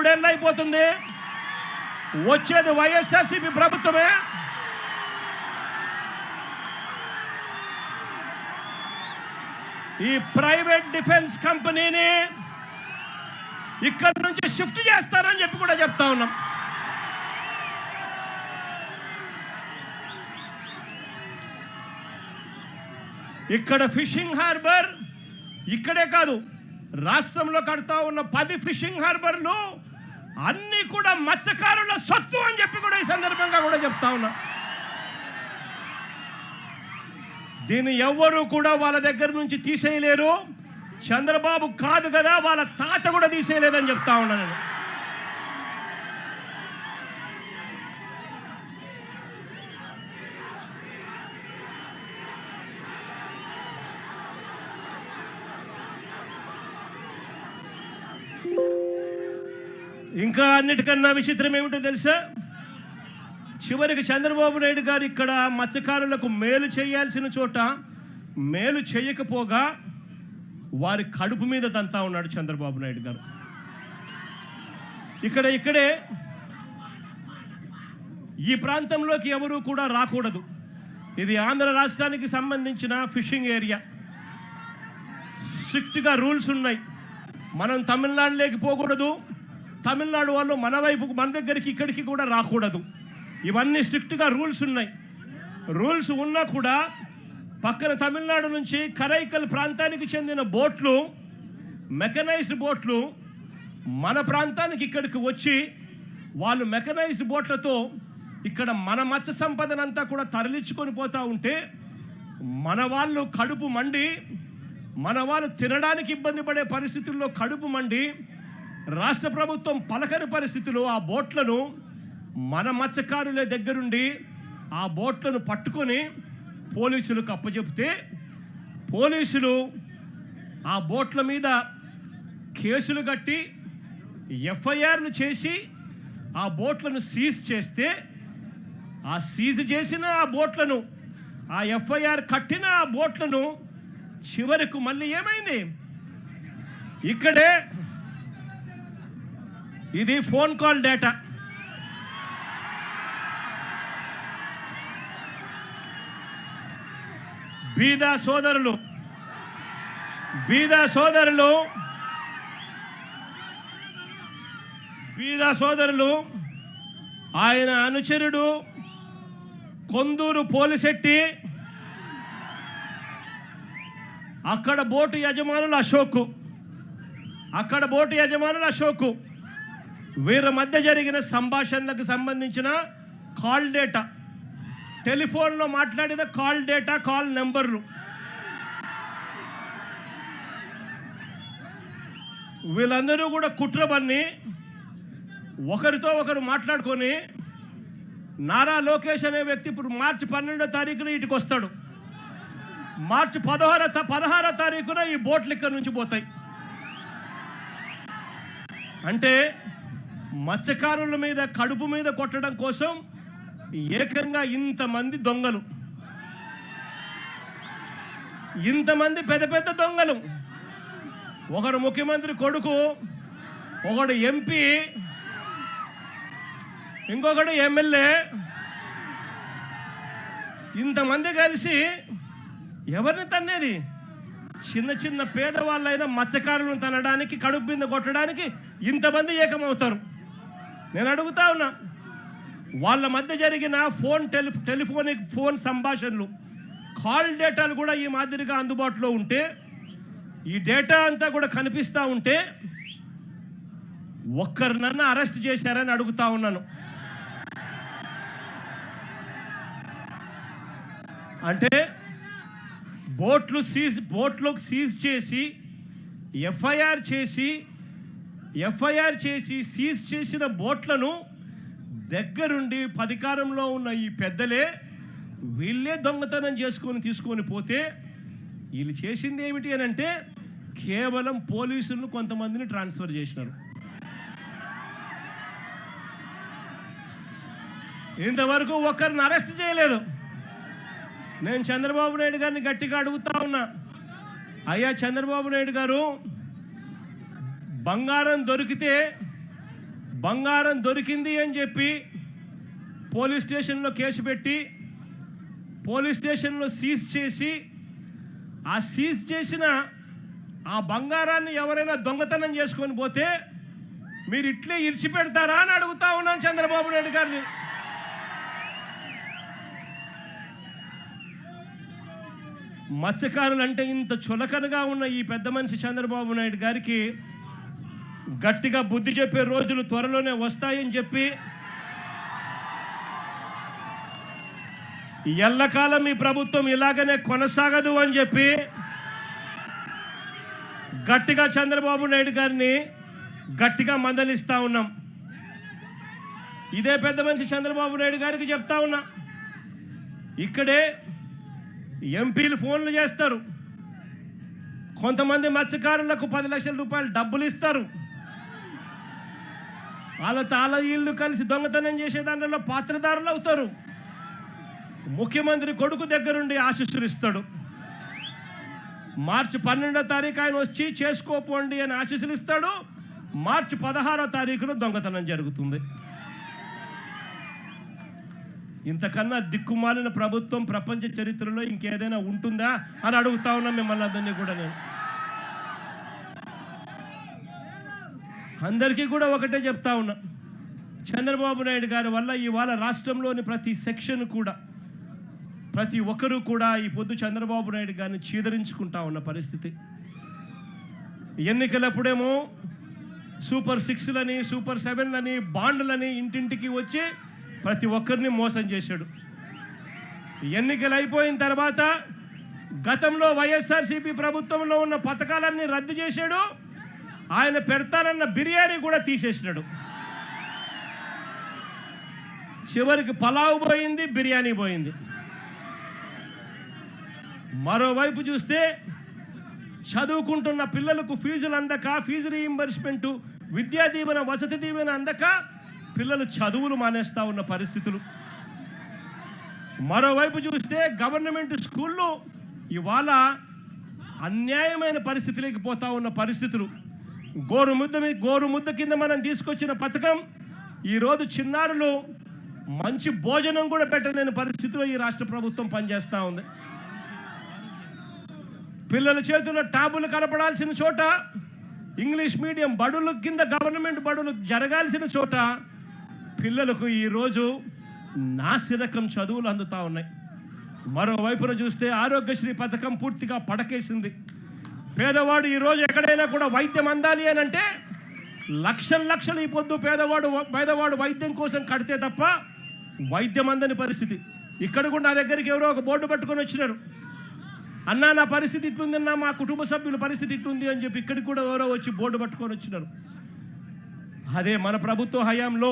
3 ఏళ్ళు అయిపోతుంది. వచ్చేది వైఎస్ఆర్సీపీ ప్రభుత్వమే. ఈ ప్రైవేట్ డిఫెన్స్ కంపెనీని ఇక్కడి నుంచి షిఫ్ట్ చేస్తారని చెప్పి కూడా చెప్తా ఉన్నాం. ఇక్కడ ఫిషింగ్ హార్బర్ ఇక్కడే కాదు, రాష్ట్రంలో కడతా ఉన్న 10 ఫిషింగ్ హార్బర్లు అన్నీ కూడా మత్స్యకారుల సొత్తు అని చెప్పి కూడా ఈ సందర్భంగా కూడా చెప్తా ఉన్నా. దీన్ని ఎవ్వరూ కూడా వాళ్ళ దగ్గర నుంచి తీసేయలేరు. చంద్రబాబు కాదు కదా, వాళ్ళ తాత కూడా తీసేయలేదని చెప్తా ఉన్నా నేను. ఇంకా అన్నిటికన్నా విచిత్రం ఏమిటో తెలుసా? చివరికి చంద్రబాబు నాయుడు గారు ఇక్కడ మత్స్యకారులకు మేలు చేయాల్సిన చోట మేలు చేయకపోగా వారి కడుపు మీద తంతా ఉన్నాడు చంద్రబాబు నాయుడు గారు. ఇక్కడే ఈ ప్రాంతంలోకి ఎవరూ కూడా రాకూడదు. ఇది ఆంధ్ర రాష్ట్రానికి సంబంధించిన ఫిషింగ్ ఏరియా. స్ట్రిక్ట్గా రూల్స్ ఉన్నాయి. మనం తమిళనాడులోకి పోకూడదు, తమిళనాడు వాళ్ళు మన దగ్గరికి ఇక్కడికి కూడా రాకూడదు. ఇవన్నీ స్ట్రిక్ట్గా రూల్స్ ఉన్నాయి. రూల్స్ ఉన్నా కూడా పక్కన తమిళనాడు నుంచి కరైకల్ ప్రాంతానికి చెందిన బోట్లు, మెకనైజ్డ్ బోట్లు మన ప్రాంతానికి ఇక్కడికి వచ్చి వాళ్ళు మెకనైజ్డ్ బోట్లతో ఇక్కడ మన మత్స్య సంపదనంతా కూడా తరలించుకొని పోతూ ఉంటే మన వాళ్ళు కడుపు మండి, మన వాళ్ళు తినడానికి ఇబ్బంది పడే పరిస్థితుల్లో కడుపు మండి రాష్ట్ర ప్రభుత్వం పలకని పరిస్థితుల్లో ఆ బోట్లను మన మత్స్యకారుల దగ్గరుండి ఆ బోట్లను పట్టుకొని పోలీసులకు అప్పచెప్తే పోలీసులు ఆ బోట్ల మీద కేసులు కట్టి ఎఫ్ఐఆర్లు చేసి ఆ బోట్లను సీజ్ చేస్తే ఆ సీజ్ చేసిన ఆ బోట్లను, ఆ ఎఫ్ఐఆర్ కట్టిన ఆ బోట్లను చివరకు మళ్ళీ ఏమైంది? ఇక్కడే ఇది ఫోన్ కాల్ డేటా. బీద సోదరులు ఆయన అనుచరుడు కొందూరు పోలిశెట్టి, అక్కడ బోటు యజమానులు అశోక్, వీరి మధ్య జరిగిన సంభాషణలకు సంబంధించిన కాల్ డేటా, టెలిఫోన్లో మాట్లాడిన కాల్ డేటా, కాల్ నెంబర్లు, వీళ్ళందరూ కూడా కుట్రబన్ని ఒకరితో ఒకరు మాట్లాడుకొని నారా లోకేష్ అనే వ్యక్తి ఇప్పుడు మార్చి 12వ తారీఖున ఇటుకు వస్తాడు. మార్చి 16వ తారీఖున ఈ బోట్లు ఇక్కడ నుంచి పోతాయి. అంటే మత్స్యకారుల మీద కడుపు మీద కొట్టడం కోసం ఏకంగా ఇంతమంది దొంగలు, ఇంతమంది పెద్ద దొంగలు, ఒకరు ముఖ్యమంత్రి కొడుకు, ఒకడు ఎంపీ, ఇంకొకడు ఎమ్మెల్యే, ఇంతమంది కలిసి ఎవరిని తన్నేది? చిన్న పేదవాళ్ళైన మత్స్యకారులను తనడానికి, కడుపు మీద కొట్టడానికి ఇంతమంది ఏకమవుతారు. నేను అడుగుతా ఉన్నా, వాళ్ళ మధ్య జరిగిన టెలిఫోనిక్ ఫోన్ సంభాషణలు, కాల్ డేటాలు కూడా ఈ మాదిరిగా అందుబాటులో ఉంటే, ఈ డేటా అంతా కూడా కనిపిస్తూ ఉంటే ఒక్కరినన్నా అరెస్ట్ చేశారని అడుగుతా ఉన్నాను. అంటే బోట్లకు సీజ్ చేసి ఎఫ్ఐఆర్ చేసి సీజ్ చేసిన బోట్లను దగ్గరుండి అధికారంలో ఉన్న ఈ పెద్దలే వీళ్ళే దొంగతనం తీసుకొని పోతే వీళ్ళు చేసింది ఏమిటి అని అంటే కేవలం పోలీసులను కొంతమందిని ట్రాన్స్ఫర్ చేసినారు. ఇంతవరకు ఒక్కరిని అరెస్ట్ చేయలేదు. నేను చంద్రబాబు నాయుడు గారిని గట్టిగా అడుగుతా ఉన్నా, అయ్యా చంద్రబాబు నాయుడు గారు, బంగారం దొరికితే బంగారం దొరికింది అని చెప్పి పోలీస్ స్టేషన్లో కేసు పెట్టి పోలీస్ స్టేషన్లో సీజ్ చేసి ఆ సీజ్ చేసిన ఆ బంగారాన్ని ఎవరైనా దొంగతనం చేసుకొని పోతే మీరు ఇట్లే ఇడిచిపెడతారా అని అడుగుతా ఉన్నాను చంద్రబాబు నాయుడు గారిని. మత్స్యకారులు అంటే ఇంత చులకనగా ఉన్న ఈ పెద్ద మనిషి చంద్రబాబు నాయుడు గారికి గట్టిగా బుద్ధి చెప్పే రోజులు త్వరలోనే వస్తాయని చెప్పి ఎల్లకాలం ఈ ప్రభుత్వం ఇలాగనే కొనసాగదు అని చెప్పి గట్టిగా చంద్రబాబు నాయుడు గారిని గట్టిగా మందలిస్తా ఉన్నాం. ఇదే పెద్ద మనిషి చంద్రబాబు నాయుడు గారికి చెప్తా ఉన్నా, ఇక్కడే ఎంపీలు ఫోన్లు చేస్తారు, కొంతమంది మత్స్యకారులకు 10 లక్షల రూపాయలు డబ్బులు ఇస్తారు, వాళ్ళ ఇల్లు కలిసి దొంగతనం చేసే దాంట్లో పాత్రదారులు అవుతారు. ముఖ్యమంత్రి కొడుకు దగ్గరుండి ఆశీస్సులు ఇస్తాడు. మార్చి 12వ తారీఖు ఆయన వచ్చి చేసుకోపోండి అని ఆశీస్సులు ఇస్తాడు. మార్చి 16వ తారీఖున దొంగతనం జరుగుతుంది. ఇంతకన్నా దిక్కుమాలిన ప్రభుత్వం ప్రపంచ చరిత్రలో ఇంకేదైనా ఉంటుందా అని అడుగుతా ఉన్నా మిమ్మల్ని అందరినీ కూడా. నేను అందరికీ కూడా ఒకటే చెప్తా ఉన్నా, చంద్రబాబు నాయుడు గారి వల్ల ఇవాళ రాష్ట్రంలోని ప్రతి సెక్షన్ కూడా ప్రతి ఒక్కరూ కూడా ఈ పొద్దు చంద్రబాబు నాయుడు గారిని చీదరించుకుంటా ఉన్న పరిస్థితి. ఎన్నికలప్పుడేమో సూపర్ 6లని సూపర్ 7లని బాండ్లని ఇంటింటికి వచ్చి ప్రతి ఒక్కరిని మోసం చేశాడు. ఎన్నికలు అయిపోయిన తర్వాత గతంలో వైఎస్ఆర్సీపీ ప్రభుత్వంలో ఉన్న పథకాలన్నీ రద్దు చేశాడు. ఆయన పెడతానన్న బిర్యానీ కూడా తీసేసినాడు. చివరికి పలావ్ పోయింది, బిర్యానీ పోయింది. మరోవైపు చూస్తే చదువుకుంటున్న పిల్లలకు ఫీజులు అందక, ఫీజు రీయింబర్స్మెంటు, విద్యా దీవెన, వసతి దీవెన అందక పిల్లలు చదువులు మానేస్తూ ఉన్న పరిస్థితులు. మరోవైపు చూస్తే గవర్నమెంట్ స్కూళ్ళు ఇవాళ అన్యాయమైన పరిస్థితిలోకి పోతా ఉన్న పరిస్థితులు. గోరుముద్ద కింద మనం తీసుకొచ్చిన పథకం ఈరోజు చిన్నారులు మంచి భోజనం కూడా పెట్టలేని పరిస్థితిలో ఈ రాష్ట్ర ప్రభుత్వం పనిచేస్తూ ఉంది. పిల్లల చేతుల్లో ట్యాబులు కనపడాల్సిన చోట ఇంగ్లీష్ మీడియం బడుల కింద గవర్నమెంట్ బడులు జరగాల్సిన చోట పిల్లలకు ఈరోజు నాసిరకం చదువులు అందుతూ ఉన్నాయి. మరోవైపున చూస్తే ఆరోగ్యశ్రీ పథకం పూర్తిగా పడకేసింది. పేదవాడు ఈరోజు ఎక్కడైనా కూడా వైద్యం అందాలి అని అంటే లక్షలు ఈ పొద్దు పేదవాడు వైద్యం కోసం కడితే తప్ప వైద్యం అందని పరిస్థితి. ఇక్కడ కూడా నా దగ్గరికి ఎవరో ఒక బోర్డు పట్టుకొని వచ్చినారు, అన్నా నా పరిస్థితి ఇట్లుందన్నా, మా కుటుంబ సభ్యుల పరిస్థితి ఇట్లుంది అని చెప్పి ఇక్కడికి కూడా ఎవరో వచ్చి బోర్డు పట్టుకొని వచ్చినారు. అదే మన ప్రభుత్వ హయాంలో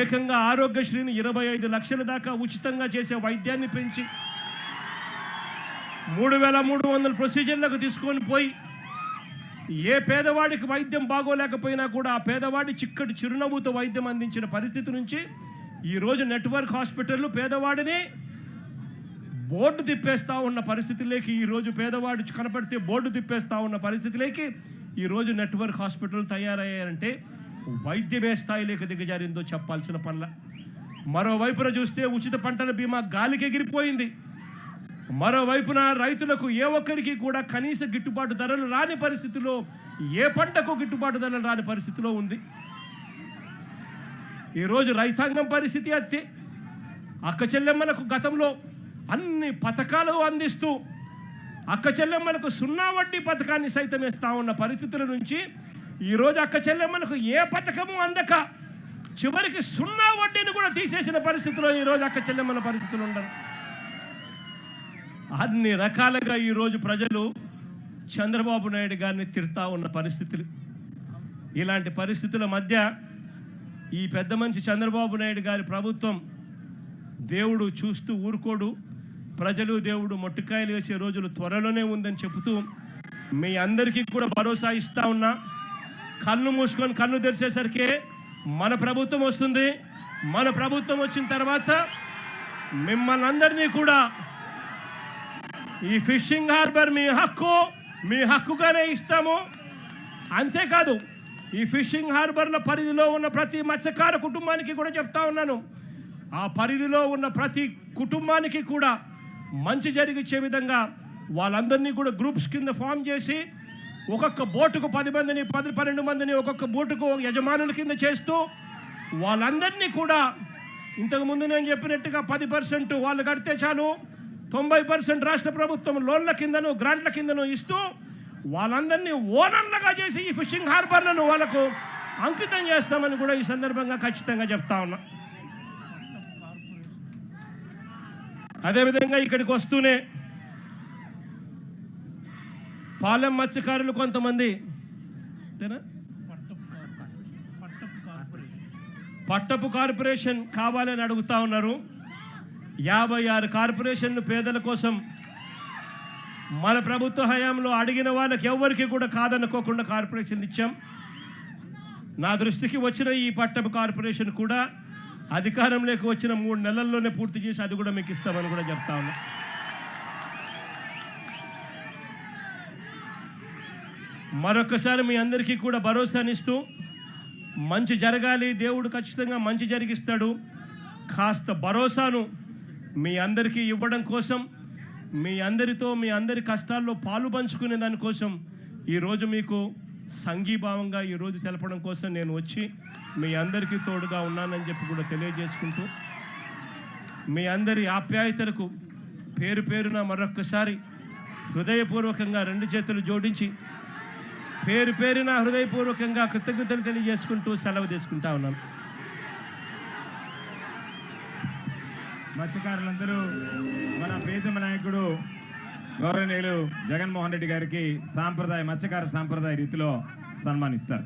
ఏకంగా ఆరోగ్యశ్రీని 25 లక్షల దాకా ఉచితంగా చేసే వైద్యాన్ని పెంచి 3300 ప్రొసీజర్లకు తీసుకొని పోయి ఏ పేదవాడికి వైద్యం బాగోలేకపోయినా కూడా ఆ పేదవాడి చిక్కటి చిరునవ్వుతో వైద్యం అందించిన పరిస్థితి నుంచి ఈరోజు నెట్వర్క్ హాస్పిటళ్ళు పేదవాడిని బోర్డు తిప్పేస్తూ ఉన్న పరిస్థితులకి, ఈరోజు పేదవాడు కనపడితే బోర్డు తిప్పేస్తూ ఉన్న పరిస్థితులకి ఈరోజు నెట్వర్క్ హాస్పిటల్ తయారయ్యాయంటే వైద్యమే స్థాయిలోకి దిగజారిందో చెప్పాల్సిన పనుల. మరోవైపున చూస్తే ఉచిత పంటల బీమా గాలికి ఎగిరిపోయింది. మరోవైపున రైతులకు ఏ ఒక్కరికి కూడా కనీస గిట్టుబాటు ధరలు రాని పరిస్థితిలో, ఏ పంటకు గిట్టుబాటు ధరలు రాని పరిస్థితిలో ఉంది. ఈరోజు రైతాంగం పరిస్థితి అంతే. అక్క చెల్లెమ్మలకు గతంలో అన్ని పథకాలు అందిస్తూ అక్క చెల్లెమ్మలకు 0 వడ్డీ పథకాన్ని సైతం ఇస్తా ఉన్న పరిస్థితుల నుంచి ఈరోజు అక్క చెల్లెమ్మలకు ఏ పథకము అందక చివరికి 0 వడ్డీని కూడా తీసేసిన పరిస్థితిలో ఈరోజు అక్క చెల్లెమ్మల పరిస్థితులు ఉండరు. అన్ని రకాలుగా ఈరోజు ప్రజలు చంద్రబాబు నాయుడు గారిని తిడతా ఉన్న పరిస్థితులు. ఇలాంటి పరిస్థితుల మధ్య ఈ పెద్ద మనిషి చంద్రబాబు నాయుడు గారి ప్రభుత్వం దేవుడు చూస్తూ ఊరుకోడు, ప్రజలు దేవుడు మొట్టికాయలు వేసే రోజులు త్వరలోనే ఉందని చెబుతూ మీ అందరికీ కూడా భరోసా ఇస్తా ఉన్నా. కళ్ళు మూసుకొని కళ్ళు తెరిచేసరికి మన ప్రభుత్వం వస్తుంది. మన ప్రభుత్వం వచ్చిన తర్వాత మిమ్మల్ని అందరినీ కూడా ఈ ఫిషింగ్ హార్బర్ మీ హక్కుగానే ఇస్తాము. అంతేకాదు ఈ ఫిషింగ్ హార్బర్ల పరిధిలో ఉన్న ప్రతి మత్స్యకార కుటుంబానికి కూడా చెప్తా ఉన్నాను, ఆ పరిధిలో ఉన్న ప్రతి కుటుంబానికి కూడా మంచి జరిగించే విధంగా వాళ్ళందరినీ కూడా గ్రూప్స్ కింద ఫామ్ చేసి ఒక్కొక్క బోటుకు 10 మందిని 12 మందిని ఒక్కొక్క బోటుకు యజమానుల కింద చేస్తూ వాళ్ళందరినీ కూడా ఇంతకుముందు నేను చెప్పినట్టుగా 10% వాళ్ళు కడితే చాలు, 90% రాష్ట్ర ప్రభుత్వం లోన్ల కిందను గ్రాంట్ల కిందను ఇస్తూ వాళ్ళందరినీ ఓనర్లుగా చేసి ఈ ఫిషింగ్ హార్బర్లను వాళ్ళకు అంకితం చేస్తామని కూడా ఈ సందర్భంగా ఖచ్చితంగా చెప్తా ఉన్నా. అదేవిధంగా ఇక్కడికి వస్తూనే పాలెం మత్స్యకారులు కొంతమంది పట్టపు కార్పొరేషన్ కావాలని అడుగుతా ఉన్నారు. 56 కార్పొరేషన్లు పేదల కోసం మన ప్రభుత్వ హయాంలో అడిగిన వాళ్ళకి ఎవరికి కూడా కాదనుకోకుండా కార్పొరేషన్లు ఇచ్చాం. నా దృష్టికి వచ్చిన ఈ పట్టపు కార్పొరేషన్ కూడా అధికారంలోకి వచ్చిన 3 నెలల్లోనే పూర్తి చేసి అది కూడా మీకు ఇస్తామని కూడా చెప్తా ఉన్నా. మరొకసారి మీ అందరికీ కూడా భరోసానిస్తూ మంచి జరగాలి, దేవుడు ఖచ్చితంగా మంచి జరిగిస్తాడు, కాస్త భరోసాను మీ అందరికీ ఇవ్వడం కోసం, మీ అందరితో మీ అందరి కష్టాల్లో పాలు పంచుకునే దానికోసం ఈరోజు మీకు సంఘీభావంగా ఈరోజు తెలపడం కోసం నేను వచ్చి మీ అందరికీ తోడుగా ఉన్నానని చెప్పి కూడా తెలియజేసుకుంటూ మీ అందరి ఆప్యాయతలకు పేరు పేరున మరొక్కసారి హృదయపూర్వకంగా 2 చేతులు జోడించి పేరు పేరున హృదయపూర్వకంగా కృతజ్ఞతలు తెలియజేసుకుంటూ సెలవు తీసుకుంటా ఉన్నాను. మత్స్యకారులందరూ మన ప్రీతమ నాయకుడు గౌరవనీయులు జగన్మోహన్ రెడ్డి గారికి మత్స్యకార సాంప్రదాయ రీతిలో సన్మానిస్తారు.